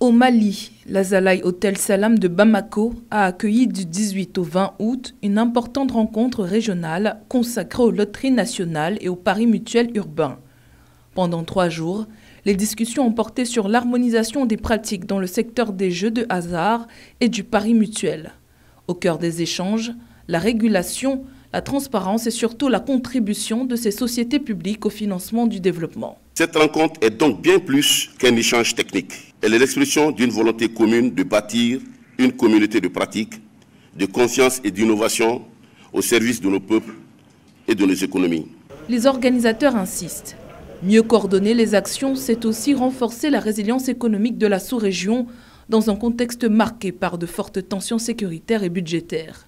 Au Mali, l'Azalaï Hotel Salam de Bamako a accueilli du 18 au 20 août une importante rencontre régionale consacrée aux loteries nationales et aux paris mutuels urbains. Pendant 3 jours, les discussions ont porté sur l'harmonisation des pratiques dans le secteur des jeux de hasard et du pari mutuel. Au cœur des échanges, la régulation, la transparence et surtout la contribution de ces sociétés publiques au financement du développement. Cette rencontre est donc bien plus qu'un échange technique. Elle est l'expression d'une volonté commune de bâtir une communauté de pratiques, de conscience et d'innovation au service de nos peuples et de nos économies. Les organisateurs insistent. Mieux coordonner les actions, c'est aussi renforcer la résilience économique de la sous-région dans un contexte marqué par de fortes tensions sécuritaires et budgétaires.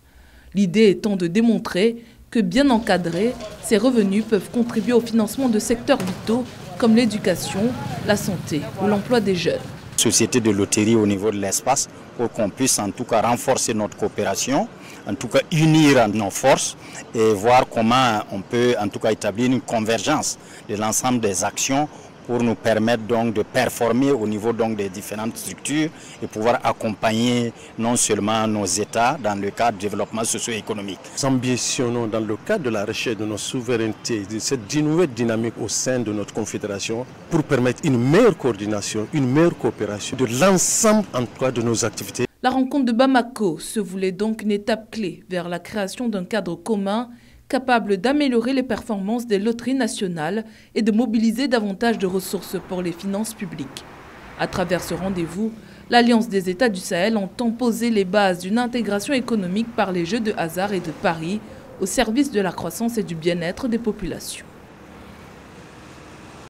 L'idée étant de démontrer que, bien encadrés, ces revenus peuvent contribuer au financement de secteurs vitaux comme l'éducation, la santé ou l'emploi des jeunes. Société de loterie au niveau de l'espace pour qu'on puisse en tout cas renforcer notre coopération, en tout cas unir nos forces et voir comment on peut en tout cas établir une convergence de l'ensemble des actions pour nous permettre donc de performer au niveau donc des différentes structures et pouvoir accompagner non seulement nos États dans le cadre du développement socio-économique. Nous ambitionnons dans le cadre de la recherche de nos souverainetés, de cette nouvelle dynamique au sein de notre confédération pour permettre une meilleure coordination, une meilleure coopération de l'ensemble en tout cas de nos activités. La rencontre de Bamako se voulait donc une étape clé vers la création d'un cadre commun capable d'améliorer les performances des loteries nationales et de mobiliser davantage de ressources pour les finances publiques. À travers ce rendez-vous, l'Alliance des États du Sahel entend poser les bases d'une intégration économique par les jeux de hasard et de paris au service de la croissance et du bien-être des populations.